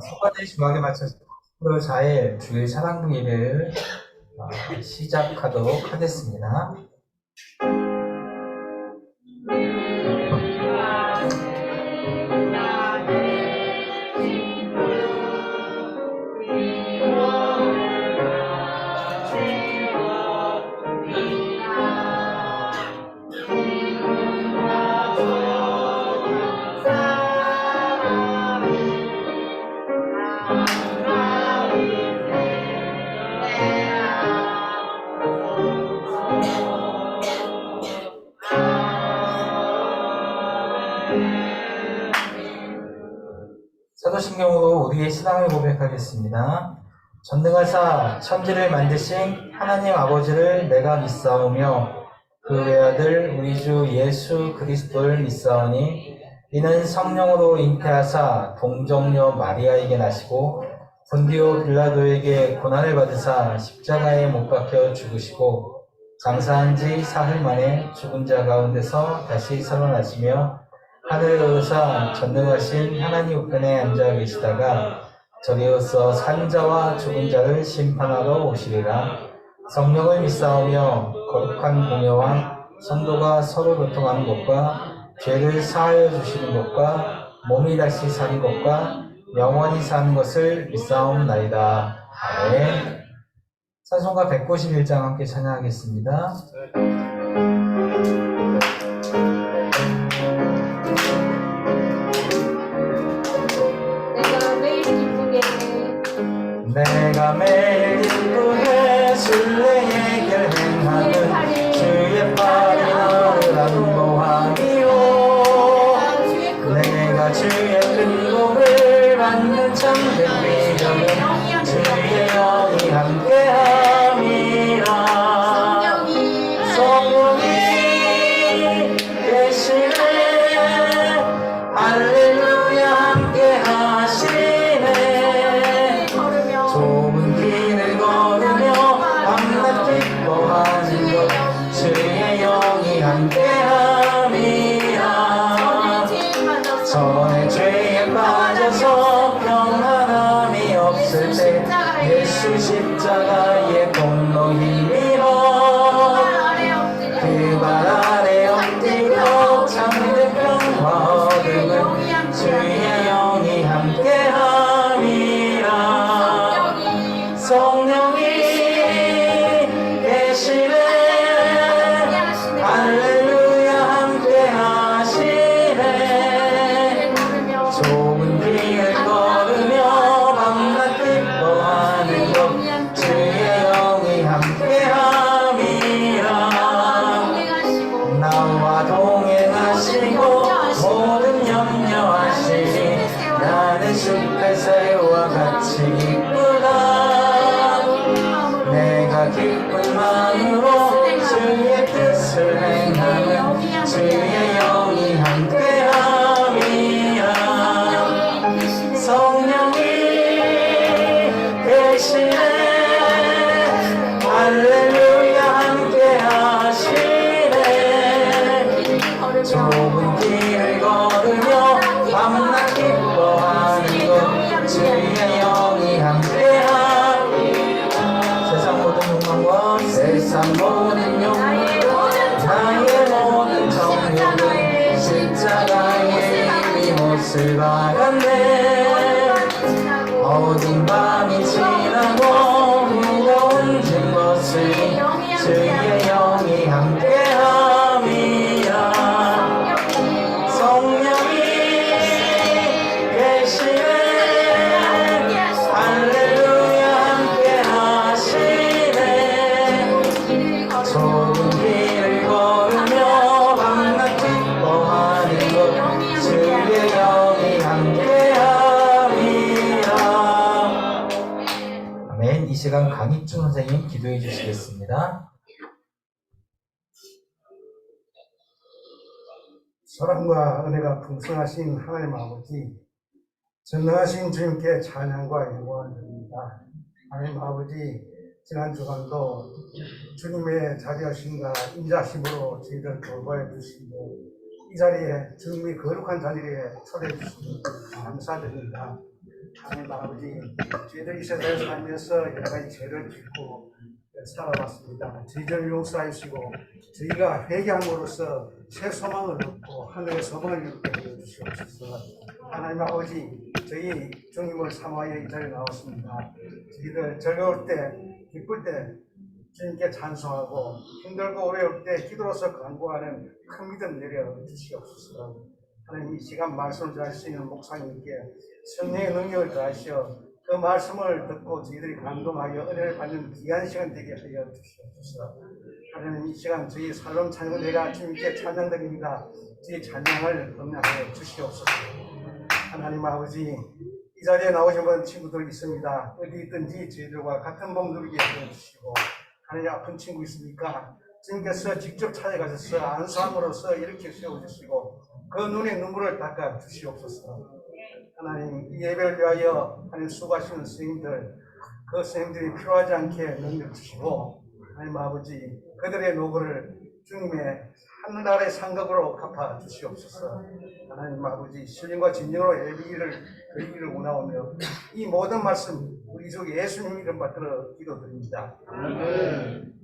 성가대 중앙에 맞춰서 10월 4일 주일 사랑부 예배를 시작하도록 하겠습니다. 사도신경으로 우리의 신앙을 고백하겠습니다. 전능하사 천지를 만드신 하나님 아버지를 내가 믿사오며 그 외아들 우리 주 예수 그리스도를 믿사오니 이는 성령으로 잉태하사 동정녀 마리아에게 나시고 본디오 빌라도에게 고난을 받으사 십자가에 못 박혀 죽으시고 장사한 지 사흘 만에 죽은 자 가운데서 다시 살아나시며 하늘에 오르사 전능하신 하나님 우편에 앉아 계시다가 저리로서 산 자와 죽은 자를 심판하러 오시리라. 성령을 믿사오며 거룩한 공예와 성도가 서로 교통하는 것과 죄를 사하여 주시는 것과 몸이 다시 사는 것과 영원히 사는 것을 믿사옵나이다. 아멘. 찬송가 191장 함께 찬양하겠습니다. 내가 매일 기쁘게 순례의 길 행하는 주의 팔이 나를 안보함이요 내가 주의 큰 복을 받는 참된 비전은 주의 영이 함께함이라. 성령이 계시네 할렐루야 함께하시네. 좁은 길을 걸으며 밤낮 기뻐하는 것 주의 영이 함께함이라. 전에 죄에 빠져서 평안함이 없을 때 예수 십자가의 공로 힘입어 그 발 아래 엎드려 참된 평화 얻음은 주의 영이 함께함이라. 성령이 계시네 할렐루야 함께하시네. 좁은 길을 걸으며 밤낮 기뻐하는 것 주의 영이 함께함이라. 나와 동행하시고 모든 염려하시니 나는 숲의 새와 같이 기쁘다. 내가 기쁜 마음으로 주의 뜻을 행하는 주의 영이 함께함이라. 성령이 계시네 할렐루야 함께하시네. 좁은 길을 걸으며 밤낮 기뻐하는 것 주의 영이 함께함이라. 세상 모든 욕망과 세상 모든 욕망 나의 모든 정욕은 십자가에 이미 못을 박았네. 어두운 밤이 지나고 무거운 짐 벗으니 주의 영이 함께함이라. 성령이 계시네 할렐루야 함께하시네. 좁은 길을 걸으며 밤낮 기뻐하는 것 주의 영이 함께함이라. 아멘. 이 시간 강익준 선생님 기도해 주시겠습니다. 사랑과 은혜가 풍성하신 하나님 아버지, 전능하신 주님께 찬양과 영광을 드립니다. 하나님 아버지, 지난 주간도 주님의 자비하심과 인자심으로 저희들 돌보아 주시고 이 자리에 주님이 거룩한 자리에 초대해 주시니 감사드립니다. 하나님 아버지, 저희들 이 세상에 살면서 여러 가지 죄를 짓고 살아왔습니다. 저희를 용서해 주시고 저희가 회개함으로써 새 소망을 얻고 하늘의 소망을 얻게 하여 주시옵소서. 하나님 아버지, 저희 주님을 사모하여 이 자리에 나왔습니다. 저희들 즐거울 때, 기쁠 때 주님께 찬송하고 힘들고 어려울 때 기도로서 간구하는 큰 믿음 내려 주시옵소서. 하나님, 이 시간 말씀을 전할 수 있는 목사님께 성령의 능력을 더하시어 그 말씀을 듣고 저희들이 감동하여 은혜를 받는 귀한 시간 되게 하여 주시옵소서. 하나님, 이 시간 저희 살롬 찬양 내가 주님께 찬양드립니다. 저희 찬양을 응하여 주시옵소서. 하나님 아버지, 이 자리에 나오신 분 친구들 있습니다. 어디 있든지 저희들과 같은 몸 누리게 하여 주시고, 하나님, 아픈 친구 있습니까? 주님께서 직접 찾아가셔서 안수함으로써 이렇게 세워주시고 그 눈에 눈물을 닦아 주시옵소서. 하나님, 이 예배를 위하여 하나님 수고하시는 스님들, 그 스님들이 필요하지 않게 능력 주시고, 하나님 아버지, 그들의 노고를 주님의 하늘나라의 상급으로 갚아 주시옵소서. 하나님 아버지, 신령과 진정으로 예비를 드리기를 원하오며 이 모든 말씀 우리 주 예수님 이름 받들어 기도드립니다. 아멘.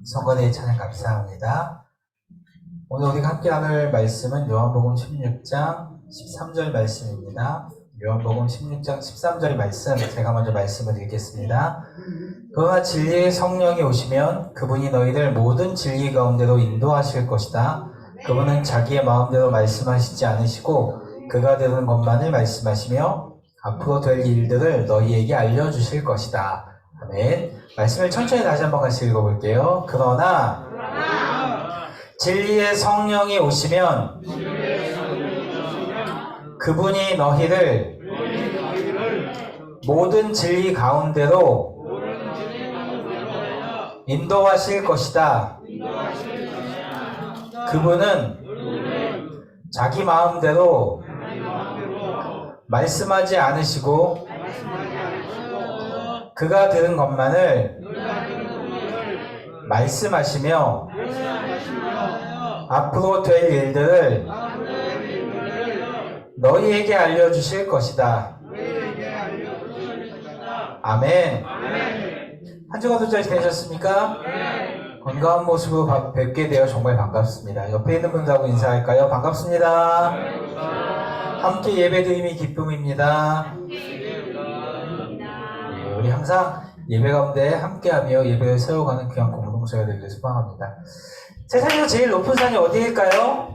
성관의 찬양 감사합니다. 오늘 우리가 함께 나눌 말씀은 요한복음 16장 13절 말씀입니다. 요한복음 16장 13절 말씀, 제가 먼저 말씀을 읽겠습니다. 그러나 진리의 성령이 오시면 그분이 너희를 모든 진리 가운데로 인도하실 것이다. 그분은 자기의 마음대로 말씀하시지 않으시고 그가 들은 것만을 말씀하시며 앞으로 될 일들을 너희에게 알려주실 것이다. 아멘. 말씀을 천천히 다시 한번 같이 읽어볼게요. 그러나 진리의 성령이 오시면 그분이 너희를 모든 진리 가운데로 인도하실 것이다. 그분은 자기 마음대로 말씀하지 않으시고 그가 들은 것만을 말씀하시며 앞으로 될 일들을 너희에게 알려주실 것이다. 아멘. 한 주간도 잘 지내셨습니까? 건강한 모습으로 뵙게 되어 정말 반갑습니다. 옆에 있는 분들하고 인사할까요? 반갑습니다. 함께 예배드림이 기쁨입니다. 우리 항상 예배 가운데 함께하며 예배를 세워가는 귀한 공동체가 되기를 소망합니다. 세상에서 제일 높은 산이 어디일까요?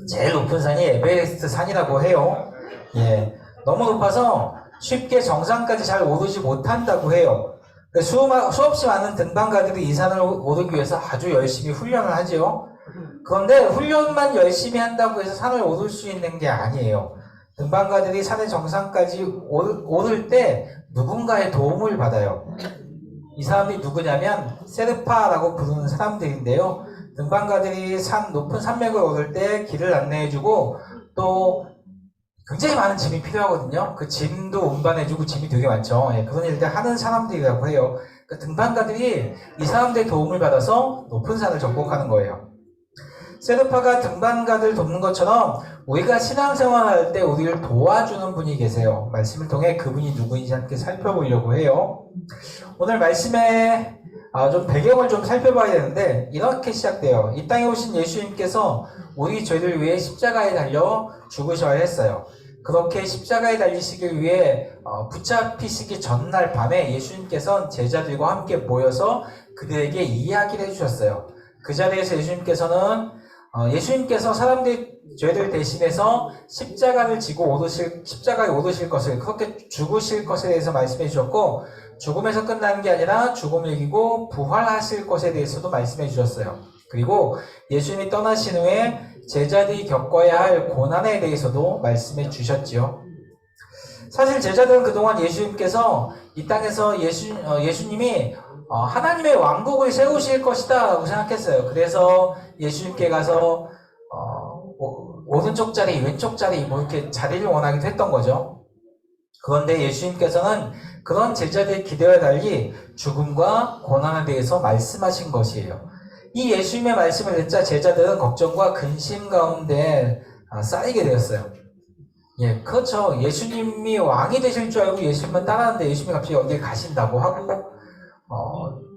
제일 높은 산이 에베레스트 산이라고 해요. 예, 너무 높아서 쉽게 정상까지 잘 오르지 못한다고 해요. 수없이 많은 등반가들이 이 산을 오르기 위해서 아주 열심히 훈련을 하지요. 그런데 훈련만 열심히 한다고 해서 산을 오를 수 있는 게 아니에요. 등반가들이 산의 정상까지 오를 때 누군가의 도움을 받아요. 이 사람이 누구냐면 세르파라고 부르는 사람들인데요. 등반가들이 높은 산맥을 오를 때 길을 안내해주고 또 굉장히 많은 짐이 필요하거든요. 그 짐도 운반해주고 짐이 되게 많죠. 예, 그런 일들 하는 사람들이라고 해요. 그 등반가들이 이 사람들의 도움을 받아서 높은 산을 정복하는 거예요. 세르파가 등반가들 돕는 것처럼 우리가 신앙생활할 때 우리를 도와주는 분이 계세요. 말씀을 통해 그분이 누구인지 함께 살펴보려고 해요. 오늘 말씀에 좀 배경을 좀 살펴봐야 되는데 이렇게 시작돼요. 이 땅에 오신 예수님께서 우리 죄를 위해 십자가에 달려 죽으셔야 했어요. 그렇게 십자가에 달리시기 위해 붙잡히시기 전날 밤에 예수님께서는 제자들과 함께 모여서 그들에게 이야기를 해주셨어요. 그 자리에서 예수님께서 사람들의 죄를 대신해서 십자가에 오르실 것을, 그렇게 죽으실 것에 대해서 말씀해 주셨고, 죽음에서 끝나는 게 아니라 죽음을 이기고 부활하실 것에 대해서도 말씀해 주셨어요. 그리고 예수님이 떠나신 후에 제자들이 겪어야 할 고난에 대해서도 말씀해 주셨지요. 사실 제자들은 그동안 예수님께서 이 땅에서 예수님이 하나님의 왕국을 세우실 것이다 라고 생각했어요. 그래서 예수님께 가서 오른쪽 자리, 왼쪽 자리 뭐 이렇게 자리를 원하기도 했던 거죠. 그런데 예수님께서는 그런 제자들의 기대와 달리 죽음과 고난에 대해서 말씀하신 것이에요. 이 예수님의 말씀을 듣자 제자들은 걱정과 근심 가운데 쌓이게 되었어요. 예, 그렇죠. 예수님이 왕이 되실 줄 알고 예수님만 따라하는데 예수님이 갑자기 어딜 가신다고 하고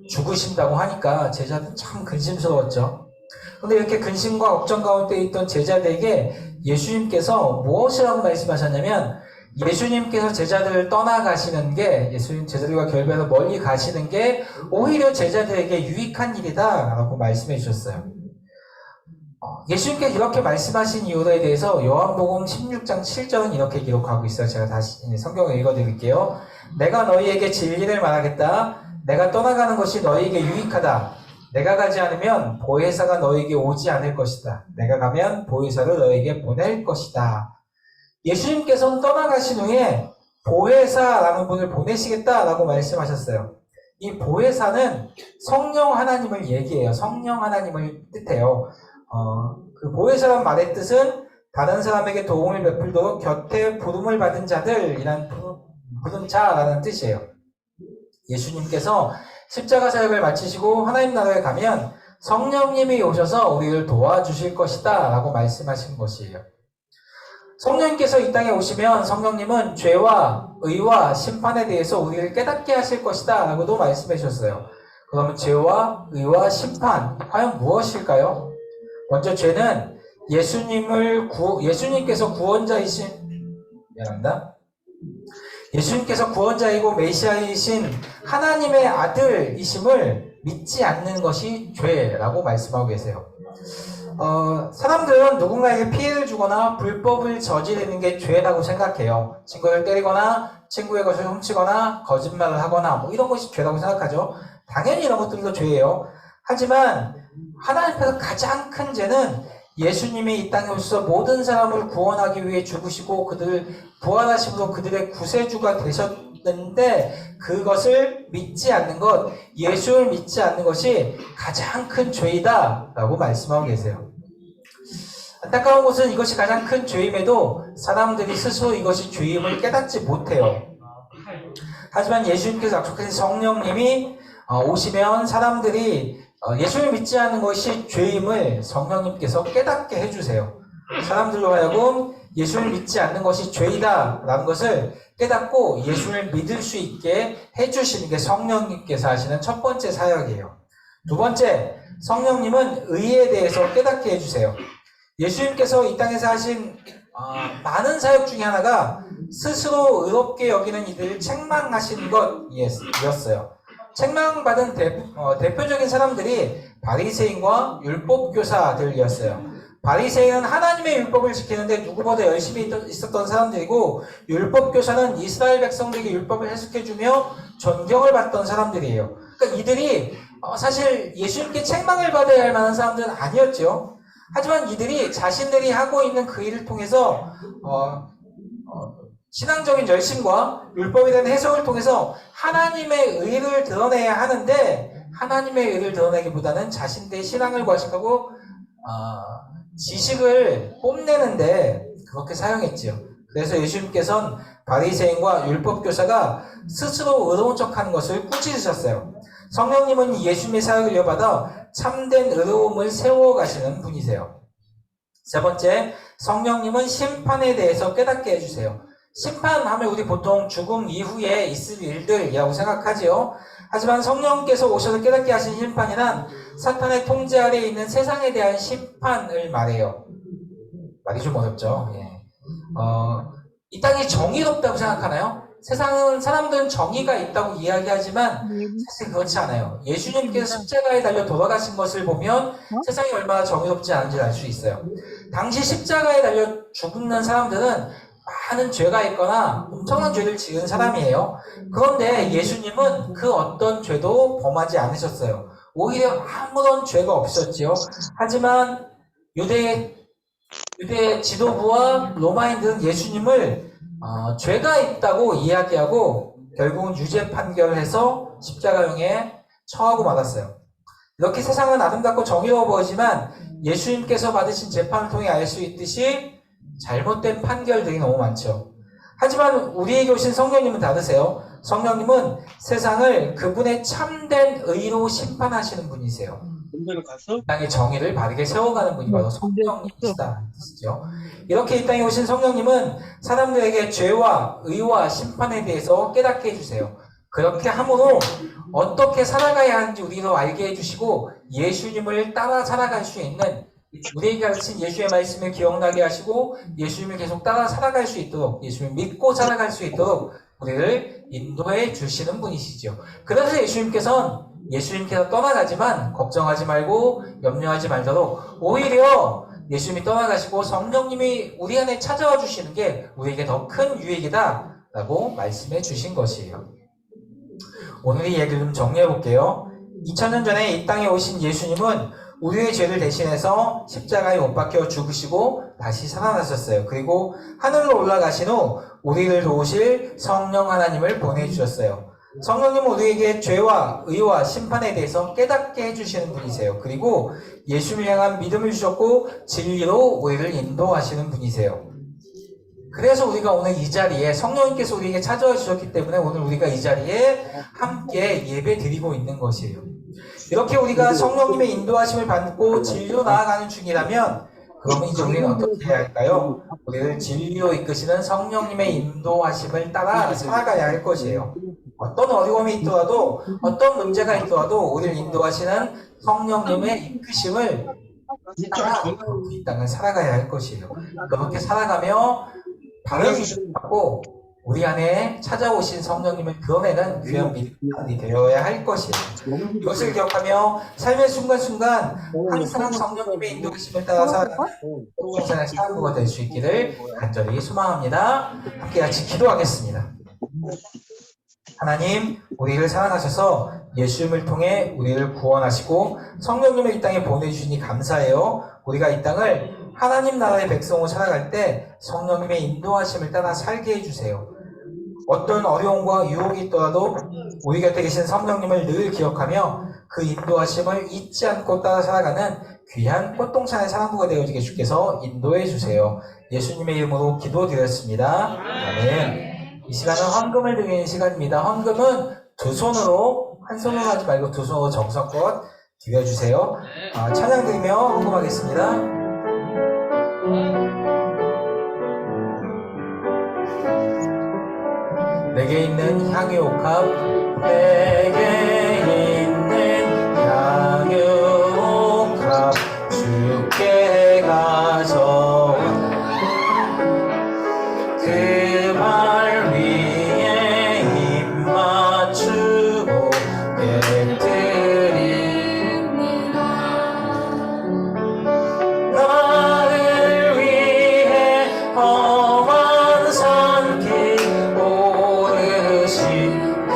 죽으신다고 하니까 제자들은 참 근심스러웠죠. 그런데 이렇게 근심과 걱정 가운데 있던 제자들에게 예수님께서 무엇이라고 말씀하셨냐면 예수님께서 제자들을 떠나가시는 게 예수님 제자들과 결별해서 멀리 가시는 게 오히려 제자들에게 유익한 일이다 라고 말씀해 주셨어요. 예수님께서 이렇게 말씀하신 이유에 대해서 요한복음 16장 7절은 이렇게 기록하고 있어요. 제가 다시 성경을 읽어드릴게요. 내가 너희에게 진리를 말하겠다. 내가 떠나가는 것이 너희에게 유익하다. 내가 가지 않으면 보혜사가 너희에게 오지 않을 것이다. 내가 가면 보혜사를 너희에게 보낼 것이다. 예수님께서는 떠나가신 후에 보혜사라는 분을 보내시겠다라고 말씀하셨어요. 이 보혜사는 성령 하나님을 얘기해요. 성령 하나님을 뜻해요. 그 보혜사란 말의 뜻은 다른 사람에게 도움을 베풀도록 곁에 부름을 받은 자들이란 부른 자라는 뜻이에요. 예수님께서 십자가 사역을 마치시고 하나님 나라에 가면 성령님이 오셔서 우리를 도와주실 것이다 라고 말씀하신 것이에요. 성령님께서 이 땅에 오시면 성령님은 죄와 의와 심판에 대해서 우리를 깨닫게 하실 것이다 라고도 말씀해 주셨어요. 그러면 죄와 의와 심판 과연 무엇일까요? 먼저 죄는 예수님께서 구원자이고 메시아이신 하나님의 아들이심을 믿지 않는 것이 죄라고 말씀하고 계세요. 사람들은 누군가에게 피해를 주거나 불법을 저지르는 게 죄라고 생각해요. 친구를 때리거나 친구의 것을 훔치거나 거짓말을 하거나 뭐 이런 것이 죄라고 생각하죠. 당연히 이런 것들도 죄예요. 하지만 하나님 앞에서 가장 큰 죄는 예수님이 이 땅에 오셔서 모든 사람을 구원하기 위해 죽으시고 그들을 부활하심으로 그들의 구세주가 되셨는데 그것을 믿지 않는 것, 예수를 믿지 않는 것이 가장 큰 죄이다 라고 말씀하고 계세요. 안타까운 것은 이것이 가장 큰 죄임에도 사람들이 스스로 이것이 죄임을 깨닫지 못해요. 하지만 예수님께서 약속하신 성령님이 오시면 사람들이 예수를 믿지 않는 것이 죄임을 성령님께서 깨닫게 해주세요. 사람들로 하여금 예수를 믿지 않는 것이 죄이다라는 것을 깨닫고 예수를 믿을 수 있게 해주시는 게 성령님께서 하시는 첫 번째 사역이에요. 두 번째, 성령님은 의에 대해서 깨닫게 해주세요. 예수님께서 이 땅에서 하신 많은 사역 중에 하나가 스스로 의롭게 여기는 이들을 책망하시는 것이었어요. 책망받은 대표적인 사람들이 바리새인과 율법교사들이었어요. 바리새인은 하나님의 율법을 지키는데 누구보다 열심히 있었던 사람들이고, 율법교사는 이스라엘 백성들에게 율법을 해석해주며 존경을 받던 사람들이에요. 그러니까 이들이 사실 예수님께 책망을 받아야 할 만한 사람들은 아니었죠. 하지만 이들이 자신들이 하고 있는 그 일을 통해서 신앙적인 열심과 율법에 대한 해석을 통해서 하나님의 의를 드러내야 하는데, 하나님의 의를 드러내기보다는 자신들의 신앙을 과식하고 지식을 뽐내는데 그렇게 사용했지요. 그래서 예수님께서는 바리새인과 율법교사가 스스로 의로운 척하는 것을 꾸짖으셨어요. 성령님은 예수님의 사역을 이어받아 참된 의로움을 세워가시는 분이세요. 세 번째, 성령님은 심판에 대해서 깨닫게 해주세요. 심판하면 우리 보통 죽음 이후에 있을 일들이라고 생각하지요. 하지만 성령께서 오셔서 깨닫게 하신 심판이란 사탄의 통제 아래에 있는 세상에 대한 심판을 말해요. 말이 좀 어렵죠. 예. 이 땅이 정의롭다고 생각하나요? 사람들은 정의가 있다고 이야기하지만 사실 그렇지 않아요. 예수님께서 십자가에 달려 돌아가신 것을 보면 세상이 얼마나 정의롭지 않은지 알 수 있어요. 당시 십자가에 달려 죽는 사람들은 많은 죄가 있거나 엄청난 죄를 지은 사람이에요. 그런데 예수님은 그 어떤 죄도 범하지 않으셨어요. 오히려 아무런 죄가 없었지요. 하지만 유대 지도부와 로마인들은 예수님을 죄가 있다고 이야기하고 결국은 유죄 판결을 해서 십자가형에 처하고 말았어요. 이렇게 세상은 아름답고 정의로워 보이지만 예수님께서 받으신 재판을 통해 알 수 있듯이 잘못된 판결들이 너무 많죠. 하지만 우리에게 오신 성령님은 다르세요. 성령님은 세상을 그분의 참된 의로 심판하시는 분이세요. 이 땅의 정의를 바르게 세워가는 분이 바로 성령님이시다. 뜻이죠. 이렇게 이 땅에 오신 성령님은 사람들에게 죄와 의와 심판에 대해서 깨닫게 해주세요. 그렇게 함으로 어떻게 살아가야 하는지 우리도 알게 해주시고 예수님을 따라 살아갈 수 있는, 우리에게 가르친 예수의 말씀을 기억나게 하시고 예수님을 계속 따라 살아갈 수 있도록, 예수님을 믿고 살아갈 수 있도록 우리를 인도해 주시는 분이시죠. 그래서 예수님께서 떠나가지만 걱정하지 말고 염려하지 말도록 오히려 예수님이 떠나가시고 성령님이 우리 안에 찾아와 주시는 게 우리에게 더 큰 유익이다 라고 말씀해 주신 것이에요. 오늘 이 얘기를 좀 정리해 볼게요. 2000년 전에 이 땅에 오신 예수님은 우리의 죄를 대신해서 십자가에 못 박혀 죽으시고 다시 살아나셨어요. 그리고 하늘로 올라가신 후 우리를 도우실 성령 하나님을 보내주셨어요. 성령님은 우리에게 죄와 의와 심판에 대해서 깨닫게 해주시는 분이세요. 그리고 예수님을 향한 믿음을 주셨고 진리로 우리를 인도하시는 분이세요. 그래서 우리가 오늘 이 자리에 성령님께서 우리에게 찾아와 주셨기 때문에 오늘 우리가 이 자리에 함께 예배 드리고 있는 것이에요. 이렇게 우리가 성령님의 인도하심을 받고 진리로 나아가는 중이라면 그러면 이제 우리는 어떻게 해야 할까요? 우리를 진리로 이끄시는 성령님의 인도하심을 따라 살아가야 할 것이에요. 어떤 어려움이 있더라도 어떤 문제가 있더라도 우리를 인도하시는 성령님의 이끄심을 따라 이 땅을 살아가야 할 것이에요. 그렇게 살아가며 바른 믿음을 갖고 우리 안에 찾아오신 성령님을 드러내는 귀한 믿음이 되어야 할 것이에요. 이것을 기억하며 삶의 순간순간 항상 성령님의 인도하심을 따라 살아가는 성찬의 사람부가 될 수 있기를 간절히 소망합니다. 함께 같이 기도하겠습니다. 하나님, 우리를 사랑하셔서 예수님을 통해 우리를 구원하시고 성령님을 이 땅에 보내주시니 감사해요. 우리가 이 땅을 하나님 나라의 백성으로 살아갈 때 성령님의 인도하심을 따라 살게 해주세요. 어떤 어려움과 유혹이 있더라도 우리 곁에 계신 성령님을 늘 기억하며 그 인도하심을 잊지 않고 따라 살아가는 귀한 꽃동산의 사랑부가 되어지게 주께서 인도해 주세요. 예수님의 이름으로 기도드렸습니다. 아멘. 이 시간은 헌금을 드리는 시간입니다. 헌금은 두 손으로, 한 손으로 하지 말고 두 손으로 정성껏 드려주세요. 찬양 드리며 헌금하겠습니다. 내게 있는 향유옥합, 내게 있는 향유옥합 주께 가져와 그 발 위에 입 맞추고 깨뜨립니다. 나를 위해 험한 산길 오르신 그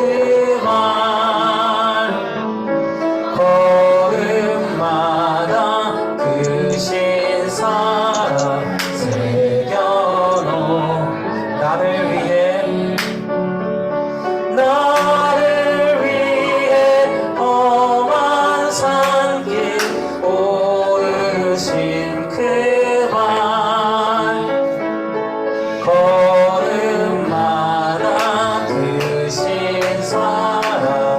말 걸음마다 크신 사랑 새겨놓은 나를 위해 험한 산길 오르신 그 발 걸음마다 크신 사랑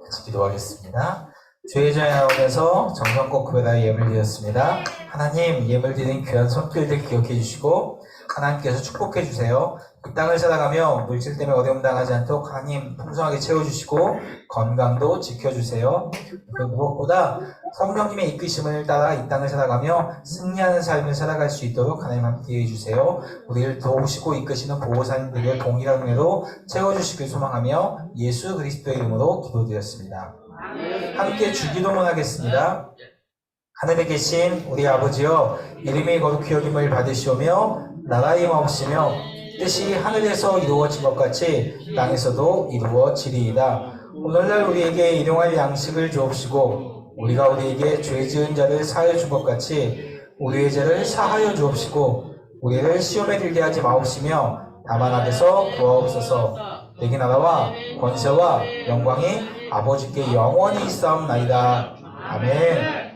같이 기도하겠습니다. 주의 자에 나오면서 정성껏 구별하여 예물 드렸습니다. 하나님, 예물 드린 귀한 손길들 기억해 주시고 하나님께서 축복해 주세요. 이 땅을 살아가며 물질 때문에 어려움 당하지 않도록 하나님 풍성하게 채워주시고 건강도 지켜주세요. 그 무엇보다 성령님의 이끄심을 따라 이 땅을 살아가며 승리하는 삶을 살아갈 수 있도록 하나님 함께 해주세요. 우리를 도우시고 이끄시는 보호사님들을 동일한 은혜로 채워주시길 소망하며 예수 그리스도의 이름으로 기도드렸습니다. 함께 주기도문 하겠습니다. 하늘에 계신 우리 아버지여, 이름이 거룩히 여김을 받으시오며 나라의 마옵시며 뜻이 하늘에서 이루어진 것 같이 땅에서도 이루어지리이다. 오늘날 우리에게 일용할 양식을 주옵시고 우리가 우리에게 죄 지은 자를 사하여 준 것 같이 우리의 죄를 사하여 주옵시고 우리를 시험에 들게 하지 마옵시며 다만 악에서 구하옵소서. 내게 나라와 권세와 영광이 아버지께 영원히 있사옵나이다. 아멘.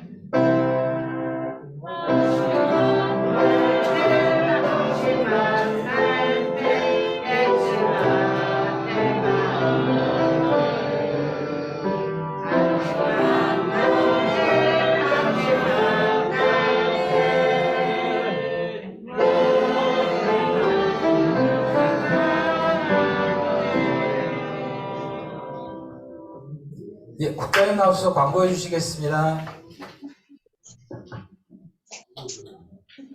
예, 국장님 나오셔서 광고해 주시겠습니다.